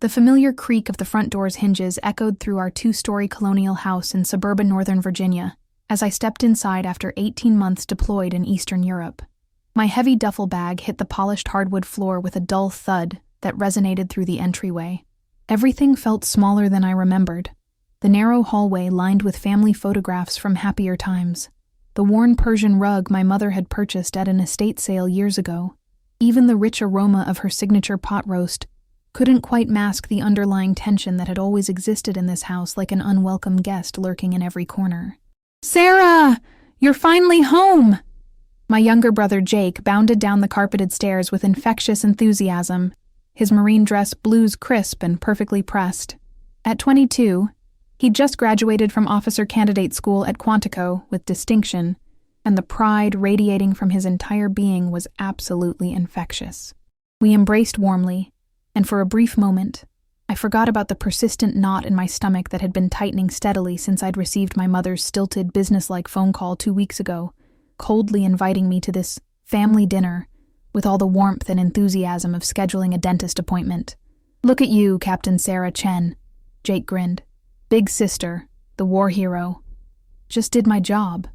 The familiar creak of the front door's hinges echoed through our two-story colonial house in suburban Northern Virginia as I stepped inside after 18 months deployed in Eastern Europe. My heavy duffel bag hit the polished hardwood floor with a dull thud that resonated through the entryway. Everything felt smaller than I remembered. The narrow hallway lined with family photographs from happier times. The worn Persian rug my mother had purchased at an estate sale years ago. Even the rich aroma of her signature pot roast couldn't quite mask the underlying tension that had always existed in this house, like an unwelcome guest lurking in every corner. "Sarah! You're finally home!" My younger brother Jake bounded down the carpeted stairs with infectious enthusiasm, his marine dress blues crisp and perfectly pressed. At 22, he'd just graduated from officer candidate school at Quantico with distinction, and the pride radiating from his entire being was absolutely infectious. We embraced warmly, and for a brief moment, I forgot about the persistent knot in my stomach that had been tightening steadily since I'd received my mother's stilted, businesslike phone call 2 weeks ago, coldly inviting me to this family dinner with all the warmth and enthusiasm of scheduling a dentist appointment. "Look at you, Captain Sarah Chen," Jake grinned. "Big sister, the war hero. Just did my job."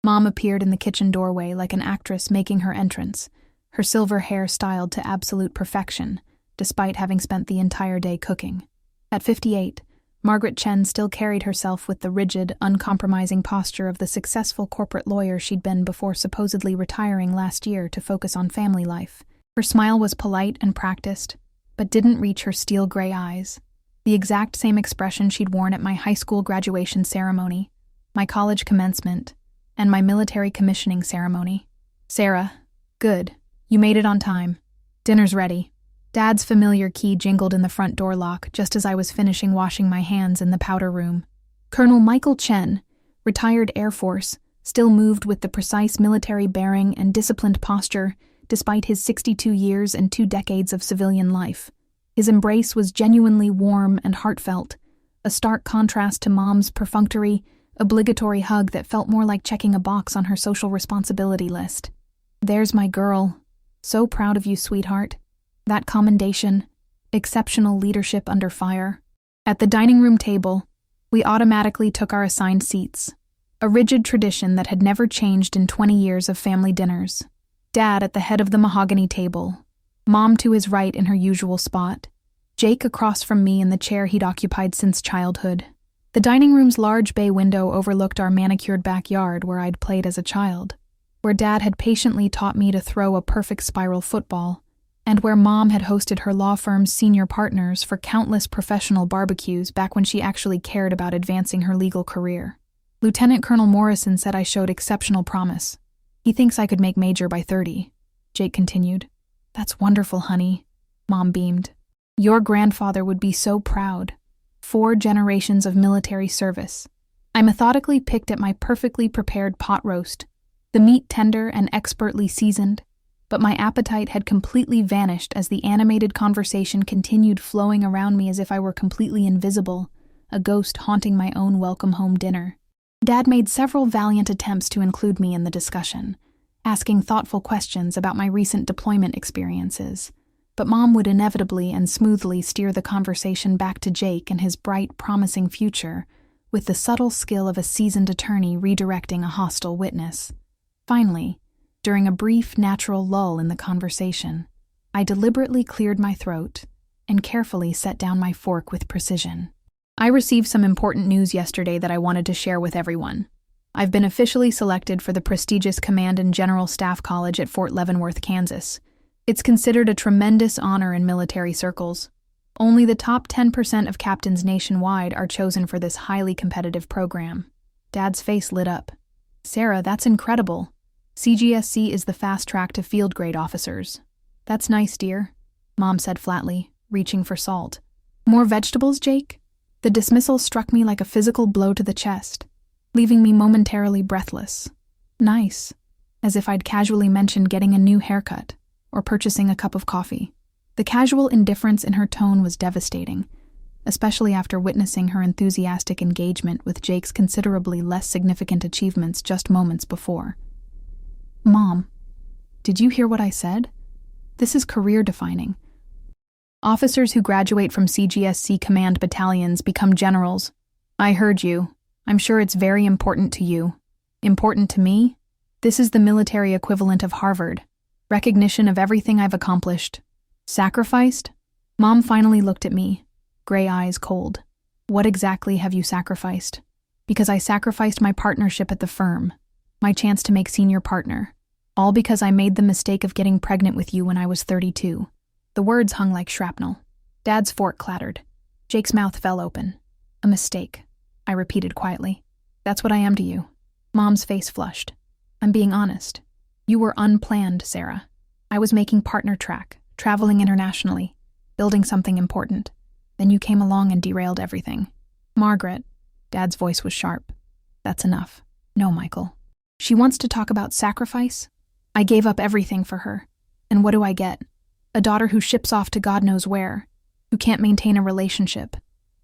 Mom appeared in the kitchen doorway like an actress making her entrance, her silver hair styled to absolute perfection, despite having spent the entire day cooking. At 58, Margaret Chen still carried herself with the rigid, uncompromising posture of the successful corporate lawyer she'd been before supposedly retiring last year to focus on family life. Her smile was polite and practiced, but didn't reach her steel gray eyes. The exact same expression she'd worn at my high school graduation ceremony, my college commencement, and my military commissioning ceremony. "Sarah, good. You made it on time. Dinner's ready." Dad's familiar key jingled in the front door lock just as I was finishing washing my hands in the powder room. Colonel Michael Chen, retired Air Force, still moved with the precise military bearing and disciplined posture despite his 62 years and 2 decades of civilian life. His embrace was genuinely warm and heartfelt, a stark contrast to Mom's perfunctory, obligatory hug that felt more like checking a box on her social responsibility list. "There's my girl. So proud of you, sweetheart." That commendation, exceptional leadership under fire. At the dining room table, we automatically took our assigned seats, a rigid tradition that had never changed in 20 years of family dinners. Dad at the head of the mahogany table, Mom to his right in her usual spot, Jake across from me in the chair he'd occupied since childhood. The dining room's large bay window overlooked our manicured backyard where I'd played as a child, where Dad had patiently taught me to throw a perfect spiral football, and where Mom had hosted her law firm's senior partners for countless professional barbecues back when she actually cared about advancing her legal career. Lieutenant Colonel Morrison said I showed exceptional promise. He thinks I could make major by 30, Jake continued. "That's wonderful, honey," Mom beamed. "Your grandfather would be so proud. 4 generations of military service." I methodically picked at my perfectly prepared pot roast, the meat tender and expertly seasoned, but my appetite had completely vanished as the animated conversation continued flowing around me as if I were completely invisible, a ghost haunting my own welcome home dinner. Dad made several valiant attempts to include me in the discussion, asking thoughtful questions about my recent deployment experiences, but Mom would inevitably and smoothly steer the conversation back to Jake and his bright, promising future, with the subtle skill of a seasoned attorney redirecting a hostile witness. Finally, during a brief, natural lull in the conversation, I deliberately cleared my throat and carefully set down my fork with precision. I received some important news yesterday that I wanted to share with everyone. I've been officially selected for the prestigious Command and General Staff College at Fort Leavenworth, Kansas. It's considered a tremendous honor in military circles. Only the top 10% of captains nationwide are chosen for this highly competitive program. Dad's face lit up. "Sarah, that's incredible. CGSC is the fast track to field grade officers." "That's nice, dear," Mom said flatly, reaching for salt. "More vegetables, Jake?" The dismissal struck me like a physical blow to the chest, leaving me momentarily breathless. "Nice," as if I'd casually mentioned getting a new haircut or purchasing a cup of coffee. The casual indifference in her tone was devastating, especially after witnessing her enthusiastic engagement with Jake's considerably less significant achievements just moments before. "Mom, did you hear what I said? This is career-defining. Officers who graduate from CGSC command battalions become generals. I heard you. I'm sure it's very important to you. Important to me? This is the military equivalent of Harvard. Recognition of everything I've accomplished. Sacrificed? Mom finally looked at me, gray eyes cold. What exactly have you sacrificed? Because I sacrificed my partnership at the firm, my chance to make senior partner, all because I made the mistake of getting pregnant with you when I was 32. The words hung like shrapnel. Dad's fork clattered. Jake's mouth fell open. A mistake, I repeated quietly. That's what I am to you. Mom's face flushed. I'm being honest. You were unplanned, Sarah. I was making partner track, traveling internationally, building something important. Then you came along and derailed everything. Margaret, Dad's voice was sharp. That's enough. No, Michael. She wants to talk about sacrifice? I gave up everything for her. And what do I get? A daughter who ships off to God knows where, who can't maintain a relationship,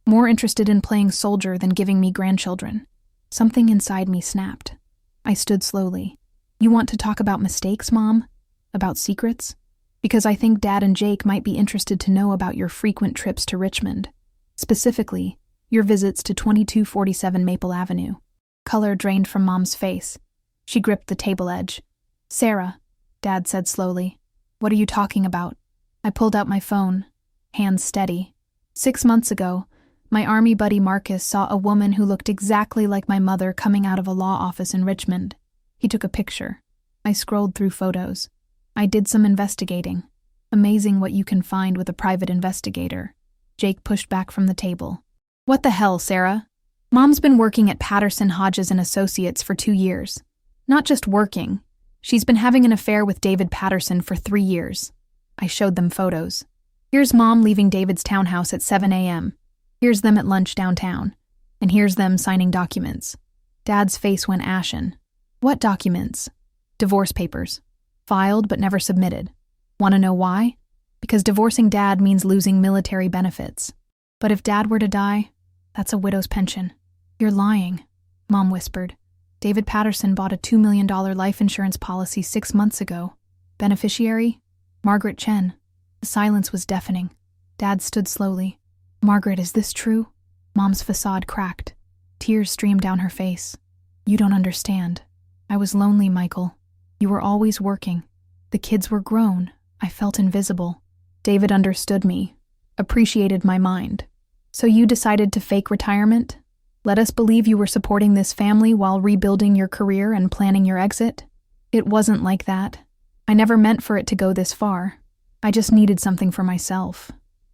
more interested in playing soldier than giving me grandchildren. Something inside me snapped. I stood slowly. You want to talk about mistakes, Mom? About secrets? Because I think Dad and Jake might be interested to know about your frequent trips to Richmond. Specifically, your visits to 2247 Maple Avenue. Color drained from Mom's face. She gripped the table edge. Sarah, Dad said slowly. What are you talking about? I pulled out my phone, hands steady. 6 months ago, my army buddy Marcus saw a woman who looked exactly like my mother coming out of a law office in Richmond. He took a picture. I scrolled through photos. I did some investigating. Amazing what you can find with a private investigator. Jake pushed back from the table. What the hell, Sarah? Mom's been working at Patterson, Hodges & Associates for 2 years. Not just working. She's been having an affair with David Patterson for 3 years. I showed them photos. Here's Mom leaving David's townhouse at 7 a.m. Here's them at lunch downtown. And here's them signing documents. Dad's face went ashen. What documents? Divorce papers. Filed but never submitted. Want to know why? Because divorcing Dad means losing military benefits. But if Dad were to die, that's a widow's pension. You're lying, Mom whispered. David Patterson bought a $2 million life insurance policy 6 months ago. Beneficiary? Margaret Chen. The silence was deafening. Dad stood slowly. Margaret, is this true? Mom's facade cracked. Tears streamed down her face. You don't understand. I was lonely, Michael. You were always working. The kids were grown. I felt invisible. David understood me, appreciated my mind. So you decided to fake retirement? Let us believe you were supporting this family while rebuilding your career and planning your exit? It wasn't like that. I never meant for it to go this far. I just needed something for myself.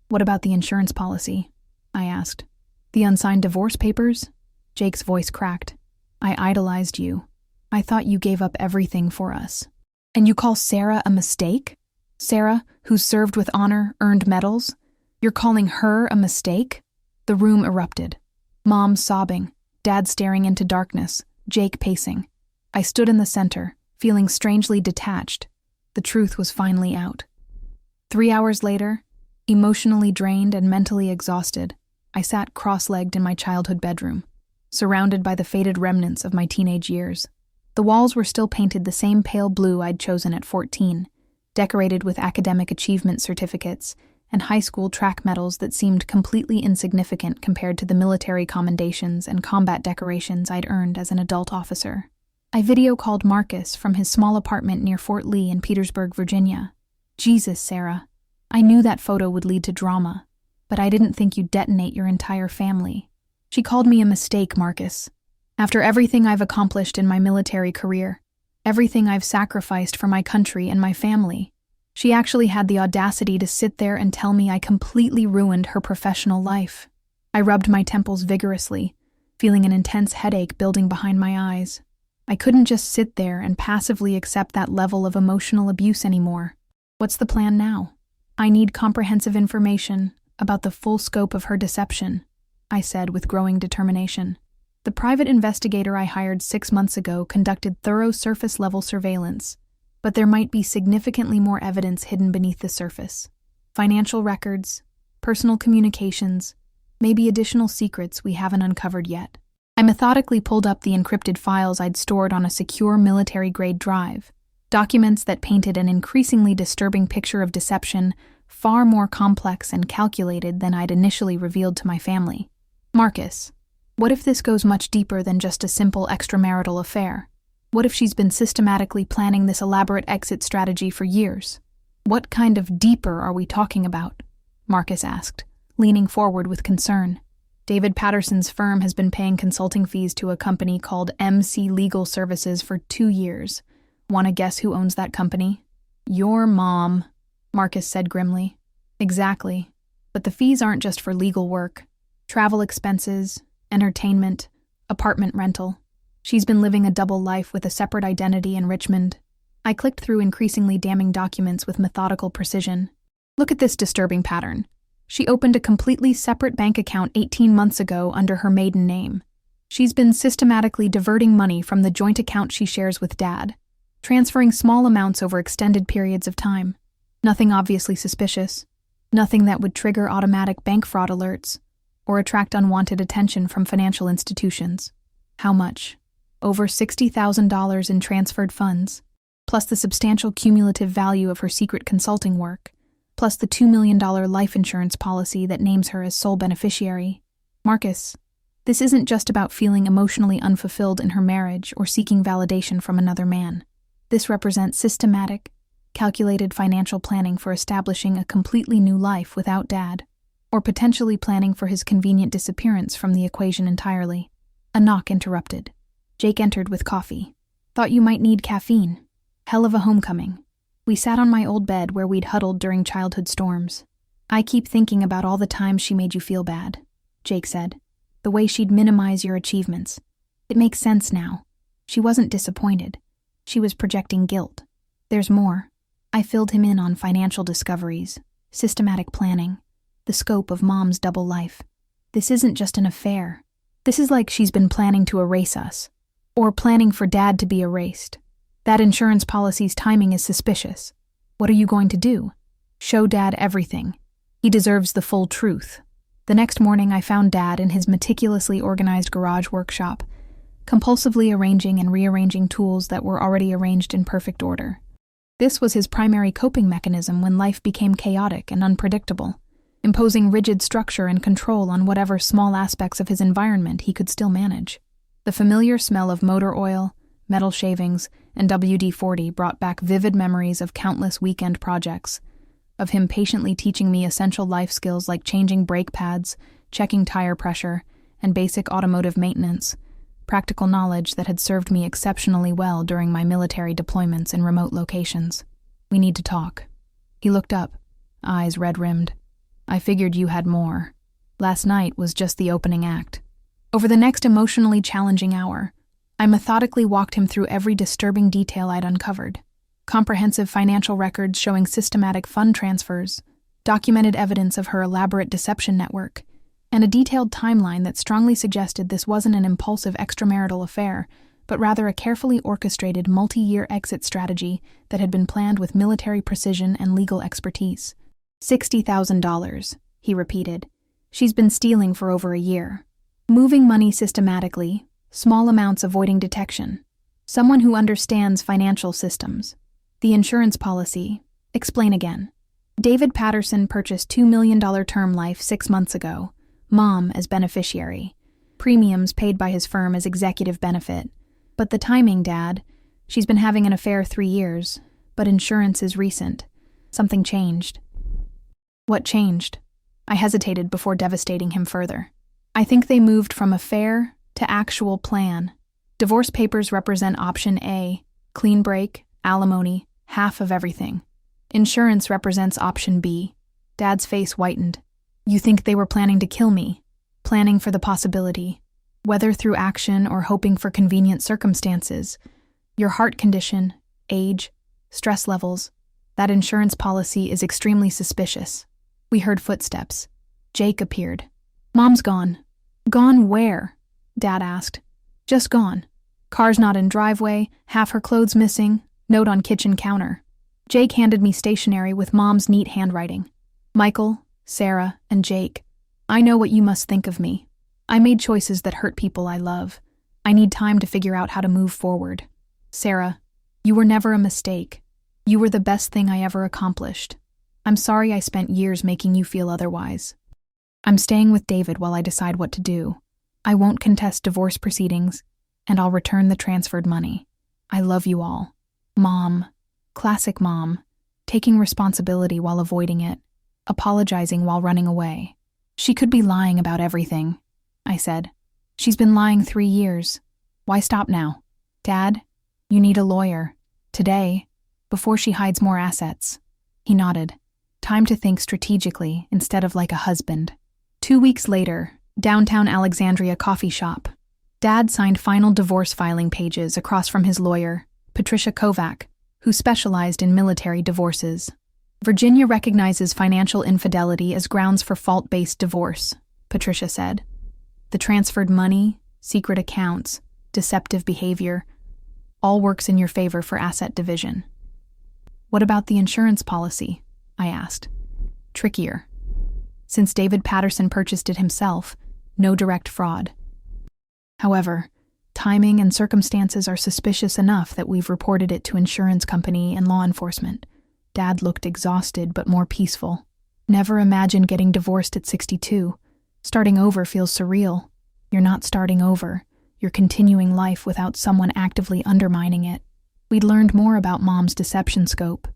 What about the insurance policy? I asked. The unsigned divorce papers? Jake's voice cracked. I idolized you. I thought you gave up everything for us. And you call Sarah a mistake? Sarah, who's served with honor, earned medals? You're calling her a mistake? The room erupted. Mom sobbing, Dad staring into darkness, Jake pacing. I stood in the center, feeling strangely detached. The truth was finally out. 3 hours later, emotionally drained and mentally exhausted, I sat cross-legged in my childhood bedroom, surrounded by the faded remnants of my teenage years. The walls were still painted the same pale blue I'd chosen at 14, decorated with academic achievement certificates and high school track medals that seemed completely insignificant compared to the military commendations and combat decorations I'd earned as an adult officer. I video called Marcus from his small apartment near Fort Lee in Petersburg, Virginia. Jesus, Sarah. I knew that photo would lead to drama, but I didn't think you'd detonate your entire family. She called me a mistake, Marcus. After everything I've accomplished in my military career, everything I've sacrificed for my country and my family, she actually had the audacity to sit there and tell me I completely ruined her professional life. I rubbed my temples vigorously, feeling an intense headache building behind my eyes. I couldn't just sit there and passively accept that level of emotional abuse anymore. What's the plan now? I need comprehensive information about the full scope of her deception, I said with growing determination. The private investigator I hired 6 months ago conducted thorough surface-level surveillance, but there might be significantly more evidence hidden beneath the surface. Financial records, personal communications, maybe additional secrets we haven't uncovered yet. I methodically pulled up the encrypted files I'd stored on a secure military-grade drive, documents that painted an increasingly disturbing picture of deception, far more complex and calculated than I'd initially revealed to my family. Marcus, what if this goes much deeper than just a simple extramarital affair? What if she's been systematically planning this elaborate exit strategy for years? What kind of deeper are we talking about? Marcus asked, leaning forward with concern. David Patterson's firm has been paying consulting fees to a company called MC Legal Services for 2 years. Want to guess who owns that company? Your mom, Marcus said grimly. Exactly. But the fees aren't just for legal work. Travel expenses, entertainment, apartment rental. She's been living a double life with a separate identity in Richmond. I clicked through increasingly damning documents with methodical precision. Look at this disturbing pattern. She opened a completely separate bank account 18 months ago under her maiden name. She's been systematically diverting money from the joint account she shares with Dad, transferring small amounts over extended periods of time. Nothing obviously suspicious. Nothing that would trigger automatic bank fraud alerts or attract unwanted attention from financial institutions. How much? Over $60,000 in transferred funds, plus the substantial cumulative value of her secret consulting work, plus the $2 million life insurance policy that names her as sole beneficiary. Marcus, this isn't just about feeling emotionally unfulfilled in her marriage or seeking validation from another man. This represents systematic, calculated financial planning for establishing a completely new life without Dad, or potentially planning for his convenient disappearance from the equation entirely. A knock interrupted. Jake entered with coffee. Thought you might need caffeine. Hell of a homecoming. We sat on my old bed where we'd huddled during childhood storms. I keep thinking about all the times she made you feel bad, Jake said. The way she'd minimize your achievements. It makes sense now. She wasn't disappointed. She was projecting guilt. There's more. I filled him in on financial discoveries, systematic planning, the scope of Mom's double life. This isn't just an affair. This is like she's been planning to erase us, or planning for Dad to be erased. That insurance policy's timing is suspicious. What are you going to do? Show Dad everything. He deserves the full truth. The next morning I found Dad in his meticulously organized garage workshop, compulsively arranging and rearranging tools that were already arranged in perfect order. This was his primary coping mechanism when life became chaotic and unpredictable, imposing rigid structure and control on whatever small aspects of his environment he could still manage. The familiar smell of motor oil, metal shavings, and WD-40 brought back vivid memories of countless weekend projects, of him patiently teaching me essential life skills like changing brake pads, checking tire pressure, and basic automotive maintenance, practical knowledge that had served me exceptionally well during my military deployments in remote locations. We need to talk. He looked up, eyes red-rimmed. I figured you had more. Last night was just the opening act. Over the next emotionally challenging hour, I methodically walked him through every disturbing detail I'd uncovered. Comprehensive financial records showing systematic fund transfers, documented evidence of her elaborate deception network, and a detailed timeline that strongly suggested this wasn't an impulsive extramarital affair, but rather a carefully orchestrated multi-year exit strategy that had been planned with military precision and legal expertise. $60,000, he repeated. She's been stealing for over a year. Moving money systematically, small amounts avoiding detection. Someone who understands financial systems. The insurance policy. Explain again. David Patterson purchased $2 million term life 6 months ago. Mom as beneficiary. Premiums paid by his firm as executive benefit. But the timing, Dad. She's been having an affair 3 years, but insurance is recent. Something changed. What changed? I hesitated before devastating him further. I think they moved from affair to actual plan. Divorce papers represent option A, clean break, alimony, half of everything. Insurance represents option B. Dad's face whitened. You think they were planning to kill me? Planning for the possibility. Whether through action or hoping for convenient circumstances. Your heart condition, age, stress levels. That insurance policy is extremely suspicious. We heard footsteps. Jake appeared. Mom's gone. Gone where? Dad asked. Just gone. Car's not in driveway, half her clothes missing, note on kitchen counter. Jake handed me stationery with Mom's neat handwriting. Michael, Sarah, and Jake, I know what you must think of me. I made choices that hurt people I love. I need time to figure out how to move forward. Sarah, you were never a mistake. You were the best thing I ever accomplished. I'm sorry I spent years making you feel otherwise. I'm staying with David while I decide what to do. I won't contest divorce proceedings, and I'll return the transferred money. I love you all. Mom. Classic mom. Taking responsibility while avoiding it. Apologizing while running away. She could be lying about everything, I said. She's been lying 3 years. Why stop now? Dad, you need a lawyer. Today, before she hides more assets. He nodded. Time to think strategically instead of like a husband. 2 weeks later, downtown Alexandria coffee shop. Dad signed final divorce filing pages across from his lawyer, Patricia Kovac, who specialized in military divorces. Virginia recognizes financial infidelity as grounds for fault-based divorce, Patricia said. The transferred money, secret accounts, deceptive behavior, all works in your favor for asset division. What about the insurance policy? I asked. Trickier. Since David Patterson purchased it himself, no direct fraud. However, timing and circumstances are suspicious enough that we've reported it to insurance company and law enforcement. Dad looked exhausted but more peaceful. Never imagined getting divorced at 62. Starting over feels surreal. You're not starting over. You're continuing life without someone actively undermining it. We'd learned more about Mom's deception scope.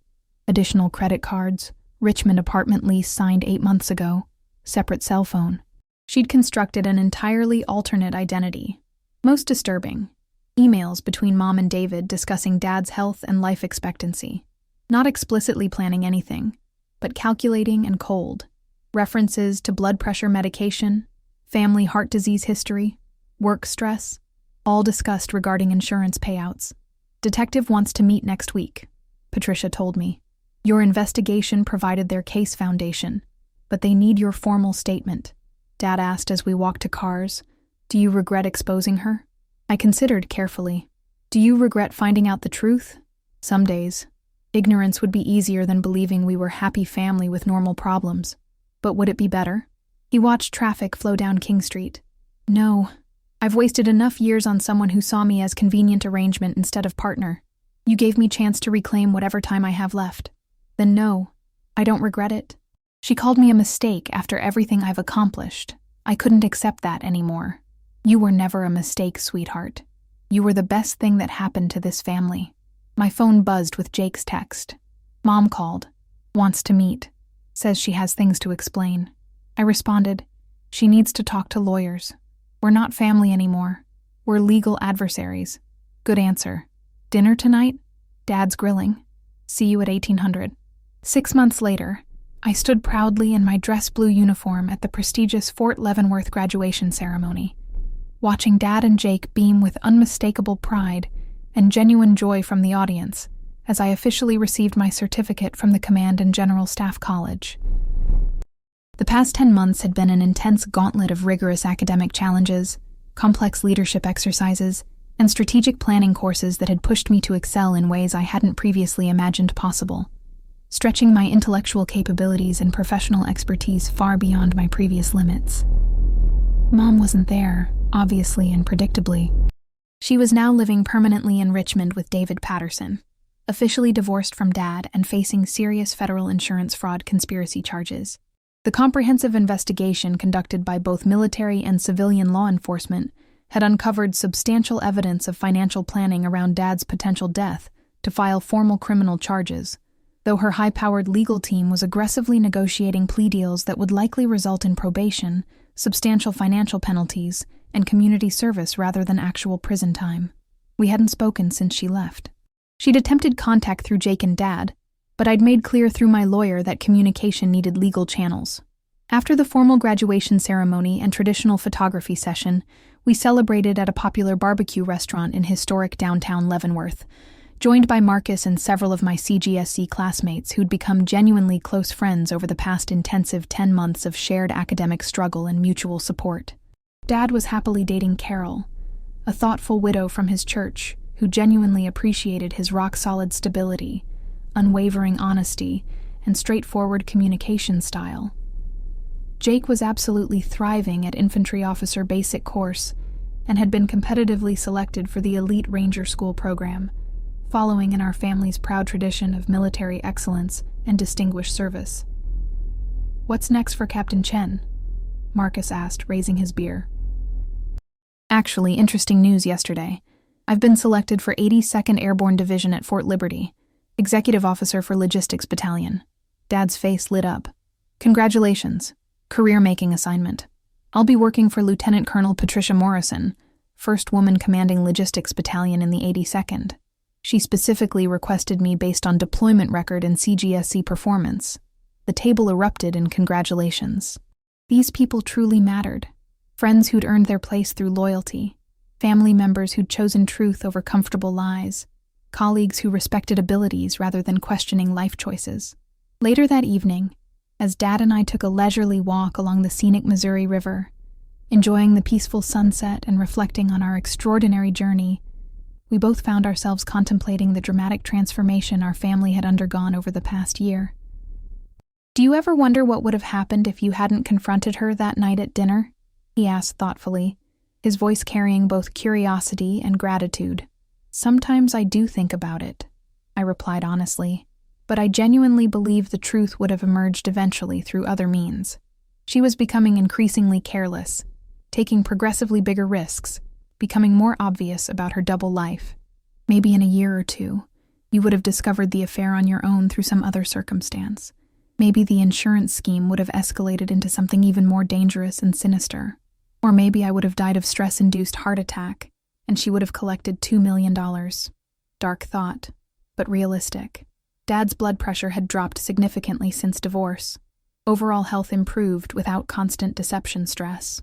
Additional credit cards, Richmond apartment lease signed 8 months ago, separate cell phone. She'd constructed an entirely alternate identity. Most disturbing, emails between Mom and David discussing Dad's health and life expectancy. Not explicitly planning anything, but calculating and cold. References to blood pressure medication, family heart disease history, work stress, all discussed regarding insurance payouts. Detective wants to meet next week, Patricia told me. Your investigation provided their case foundation, but they need your formal statement. Dad asked as we walked to cars. Do you regret exposing her? I considered carefully. Do you regret finding out the truth? Some days. Ignorance would be easier than believing we were a happy family with normal problems. But would it be better? He watched traffic flow down King Street. No. I've wasted enough years on someone who saw me as convenient arrangement instead of partner. You gave me chance to reclaim whatever time I have left. Then no, I don't regret it. She called me a mistake after everything I've accomplished. I couldn't accept that anymore. You were never a mistake, sweetheart. You were the best thing that happened to this family. My phone buzzed with Jake's text. Mom called. Wants to meet. Says she has things to explain. I responded, she needs to talk to lawyers. We're not family anymore. We're legal adversaries. Good answer. Dinner tonight? Dad's grilling. See you at 1800. 6 months later, I stood proudly in my dress blue uniform at the prestigious Fort Leavenworth graduation ceremony, watching Dad and Jake beam with unmistakable pride and genuine joy from the audience as I officially received my certificate from the Command and General Staff College. The past 10 months had been an intense gauntlet of rigorous academic challenges, complex leadership exercises, and strategic planning courses that had pushed me to excel in ways I hadn't previously imagined possible, stretching my intellectual capabilities and professional expertise far beyond my previous limits. Mom wasn't there, obviously and predictably. She was now living permanently in Richmond with David Patterson, officially divorced from Dad and facing serious federal insurance fraud conspiracy charges. The comprehensive investigation conducted by both military and civilian law enforcement had uncovered substantial evidence of financial planning around Dad's potential death to file formal criminal charges, though her high-powered legal team was aggressively negotiating plea deals that would likely result in probation, substantial financial penalties, and community service rather than actual prison time. We hadn't spoken since she left. She'd attempted contact through Jake and Dad, but I'd made clear through my lawyer that communication needed legal channels. After the formal graduation ceremony and traditional photography session, we celebrated at a popular barbecue restaurant in historic downtown Leavenworth, joined by Marcus and several of my CGSC classmates who'd become genuinely close friends over the past intensive 10 months of shared academic struggle and mutual support. Dad was happily dating Carol, a thoughtful widow from his church who genuinely appreciated his rock-solid stability, unwavering honesty, and straightforward communication style. Jake was absolutely thriving at Infantry Officer Basic Course and had been competitively selected for the Elite Ranger School program, following in our family's proud tradition of military excellence and distinguished service. "What's next for Captain Chen?" Marcus asked, raising his beer. "Actually, interesting news yesterday. I've been selected for 82nd Airborne Division at Fort Liberty, Executive Officer for Logistics Battalion." Dad's face lit up. "Congratulations. Career-making assignment. I'll be working for Lieutenant Colonel Patricia Morrison, first woman commanding Logistics Battalion in the 82nd. She specifically requested me based on deployment record and CGSC performance." The table erupted in congratulations. These people truly mattered. Friends who'd earned their place through loyalty, family members who'd chosen truth over comfortable lies, colleagues who respected abilities rather than questioning life choices. Later that evening, as Dad and I took a leisurely walk along the scenic Missouri River, enjoying the peaceful sunset and reflecting on our extraordinary journey, we both found ourselves contemplating the dramatic transformation our family had undergone over the past year. "Do you ever wonder what would have happened if you hadn't confronted her that night at dinner?" he asked thoughtfully, his voice carrying both curiosity and gratitude. "Sometimes I do think about it," I replied honestly, "but I genuinely believe the truth would have emerged eventually through other means. She was becoming increasingly careless, taking progressively bigger risks, becoming more obvious about her double life. Maybe in a year or two, you would have discovered the affair on your own through some other circumstance. Maybe the insurance scheme would have escalated into something even more dangerous and sinister. Or maybe I would have died of stress-induced heart attack, and she would have collected $2 million. Dark thought, but realistic. Dad's blood pressure had dropped significantly since divorce. Overall health improved without constant deception stress.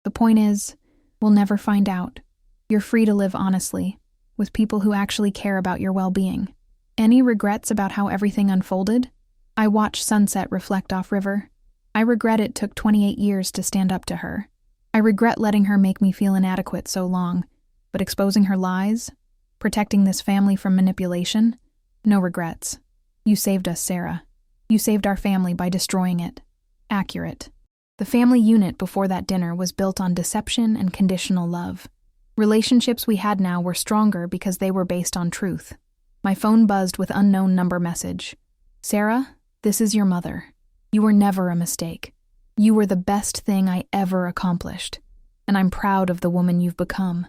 The point is, we'll never find out. You're free to live honestly, with people who actually care about your well-being. Any regrets about how everything unfolded? I watched sunset reflect off river. I regret it took 28 years to stand up to her. I regret letting her make me feel inadequate so long, but exposing her lies, protecting this family from manipulation, no regrets. You saved us, Sarah. You saved our family by destroying it. Accurate. The family unit before that dinner was built on deception and conditional love. Relationships we had now were stronger because they were based on truth. My phone buzzed with unknown number message. "Sarah, this is your mother. You were never a mistake. You were the best thing I ever accomplished, and I'm proud of the woman you've become.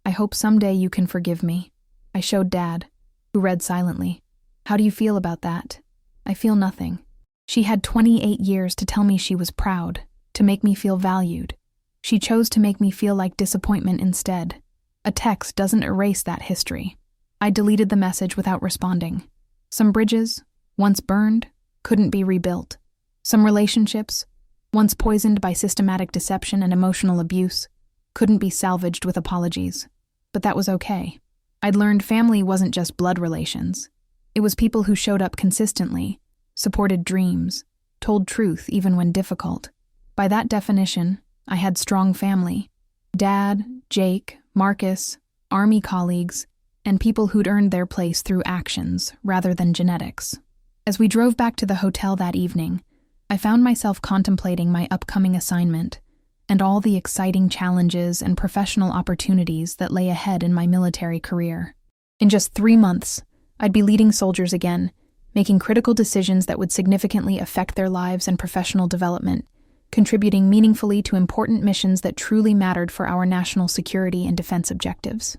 I hope someday you can forgive me." I showed Dad, who read silently. "How do you feel about that?" "I feel nothing." She had 28 years to tell me she was proud, to make me feel valued. She chose to make me feel like disappointment instead. A text doesn't erase that history. I deleted the message without responding. Some bridges, once burned, couldn't be rebuilt. Some relationships, once poisoned by systematic deception and emotional abuse, couldn't be salvaged with apologies. But that was okay. I'd learned family wasn't just blood relations. It was people who showed up consistently, supported dreams, told truth even when difficult. By that definition, I had strong family. Dad, Jake, Marcus, Army colleagues, and people who'd earned their place through actions rather than genetics. As we drove back to the hotel that evening, I found myself contemplating my upcoming assignment and all the exciting challenges and professional opportunities that lay ahead in my military career. In just 3 months, I'd be leading soldiers again, making critical decisions that would significantly affect their lives and professional development, contributing meaningfully to important missions that truly mattered for our national security and defense objectives.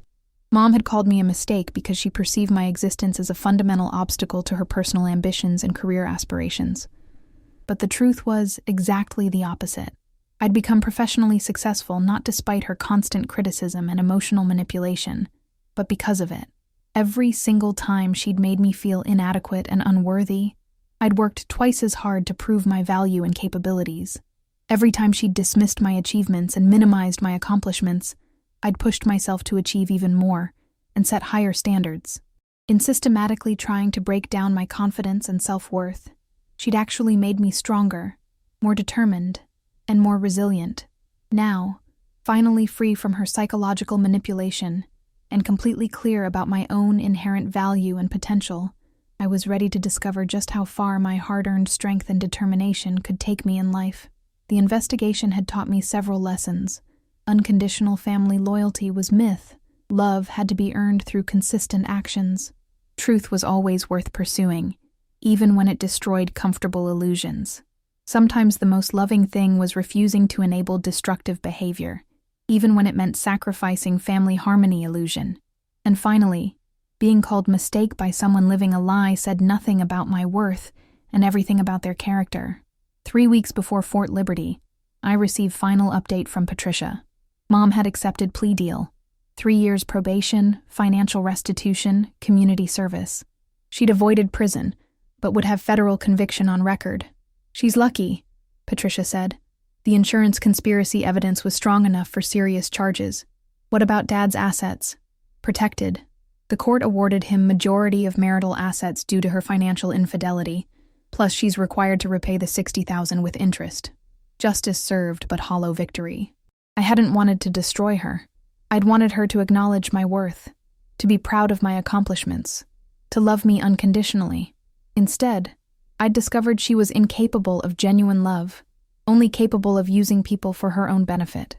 Mom had called me a mistake because she perceived my existence as a fundamental obstacle to her personal ambitions and career aspirations. But the truth was exactly the opposite. I'd become professionally successful not despite her constant criticism and emotional manipulation, but because of it. Every single time she'd made me feel inadequate and unworthy, I'd worked twice as hard to prove my value and capabilities. Every time she'd dismissed my achievements and minimized my accomplishments, I'd pushed myself to achieve even more and set higher standards. In systematically trying to break down my confidence and self-worth, she'd actually made me stronger, more determined, and more resilient. Now, finally free from her psychological manipulation and completely clear about my own inherent value and potential, I was ready to discover just how far my hard-earned strength and determination could take me in life. The investigation had taught me several lessons. Unconditional family loyalty was myth. Love had to be earned through consistent actions. Truth was always worth pursuing, even when it destroyed comfortable illusions. Sometimes the most loving thing was refusing to enable destructive behavior, even when it meant sacrificing family harmony illusion. And finally, being called mistake by someone living a lie said nothing about my worth and everything about their character. 3 weeks before Fort Liberty, I received final update from Patricia. Mom had accepted plea deal. 3 years probation, financial restitution, community service. She'd avoided prison, but would have federal conviction on record. She's lucky, Patricia said. The insurance conspiracy evidence was strong enough for serious charges. What about Dad's assets? Protected. The court awarded him majority of marital assets due to her financial infidelity, plus she's required to repay the $60,000 with interest. Justice served, but hollow victory. I hadn't wanted to destroy her. I'd wanted her to acknowledge my worth, to be proud of my accomplishments, to love me unconditionally. Instead, I'd discovered she was incapable of genuine love, only capable of using people for her own benefit.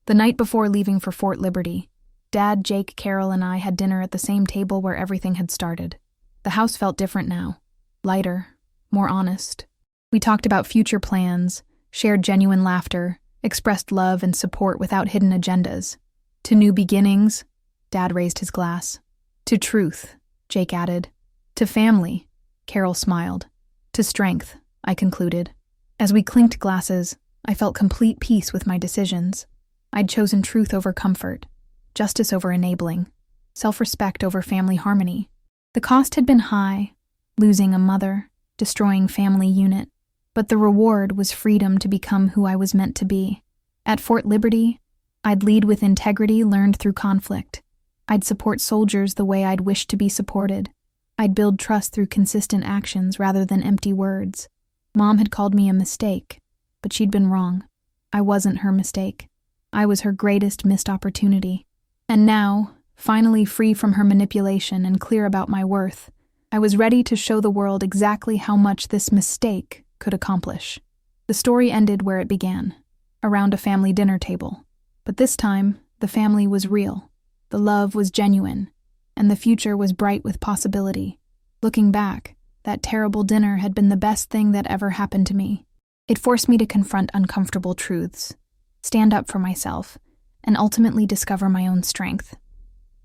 The night before leaving for Fort Liberty, Dad, Jake, Carol, and I had dinner at the same table where everything had started. The house felt different now, lighter, more honest. We talked about future plans, shared genuine laughter, expressed love and support without hidden agendas. To new beginnings, Dad raised his glass. To truth, Jake added. To family, Carol smiled. To strength, I concluded. As we clinked glasses, I felt complete peace with my decisions. I'd chosen truth over comfort, justice over enabling, self-respect over family harmony. The cost had been high, losing a mother, destroying family unit, but the reward was freedom to become who I was meant to be. At Fort Liberty, I'd lead with integrity learned through conflict. I'd support soldiers the way I'd wished to be supported. I'd build trust through consistent actions rather than empty words. Mom had called me a mistake, but she'd been wrong. I wasn't her mistake. I was her greatest missed opportunity. And now, finally free from her manipulation and clear about my worth, I was ready to show the world exactly how much this mistake could accomplish. The story ended where it began, around a family dinner table. But this time, the family was real. The love was genuine, and the future was bright with possibility. Looking back, that terrible dinner had been the best thing that ever happened to me. It forced me to confront uncomfortable truths, stand up for myself, and ultimately discover my own strength.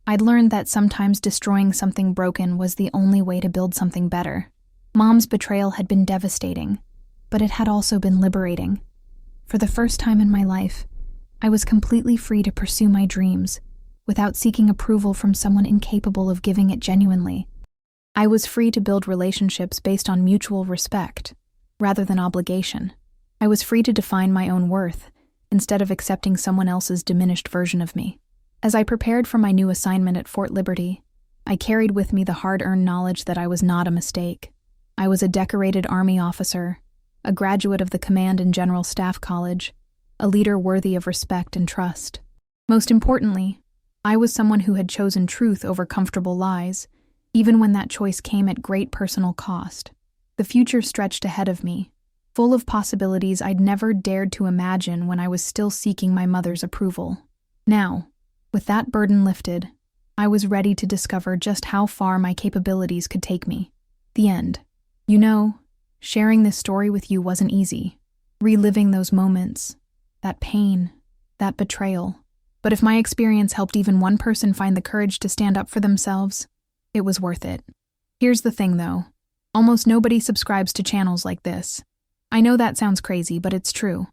I'd learned that sometimes destroying something broken was the only way to build something better. Mom's betrayal had been devastating, but it had also been liberating. For the first time in my life, I was completely free to pursue my dreams without seeking approval from someone incapable of giving it genuinely. I was free to build relationships based on mutual respect, rather than obligation. I was free to define my own worth, instead of accepting someone else's diminished version of me. As I prepared for my new assignment at Fort Liberty, I carried with me the hard-earned knowledge that I was not a mistake. I was a decorated Army officer, a graduate of the Command and General Staff College, a leader worthy of respect and trust. Most importantly, I was someone who had chosen truth over comfortable lies, even when that choice came at great personal cost. The future stretched ahead of me, full of possibilities I'd never dared to imagine when I was still seeking my mother's approval. Now, with that burden lifted, I was ready to discover just how far my capabilities could take me. The end. You know, sharing this story with you wasn't easy. Reliving those moments, that pain, that betrayal. But if my experience helped even one person find the courage to stand up for themselves, it was worth it. Here's the thing though, almost nobody subscribes to channels like this. I know that sounds crazy, but it's true.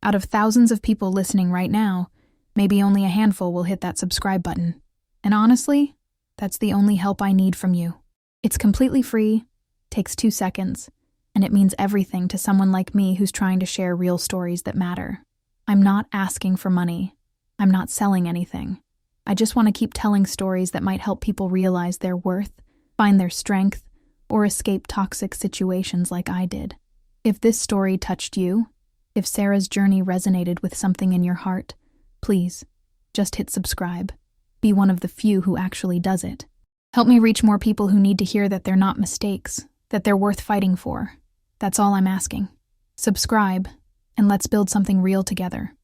Out of thousands of people listening right now, maybe only a handful will hit that subscribe button. And honestly, that's the only help I need from you. It's completely free, takes 2 seconds, and it means everything to someone like me who's trying to share real stories that matter. I'm not asking for money. I'm not selling anything. I just want to keep telling stories that might help people realize their worth, find their strength, or escape toxic situations like I did. If this story touched you, if Sarah's journey resonated with something in your heart, please, just hit subscribe. Be one of the few who actually does it. Help me reach more people who need to hear that they're not mistakes, that they're worth fighting for. That's all I'm asking. Subscribe, and let's build something real together.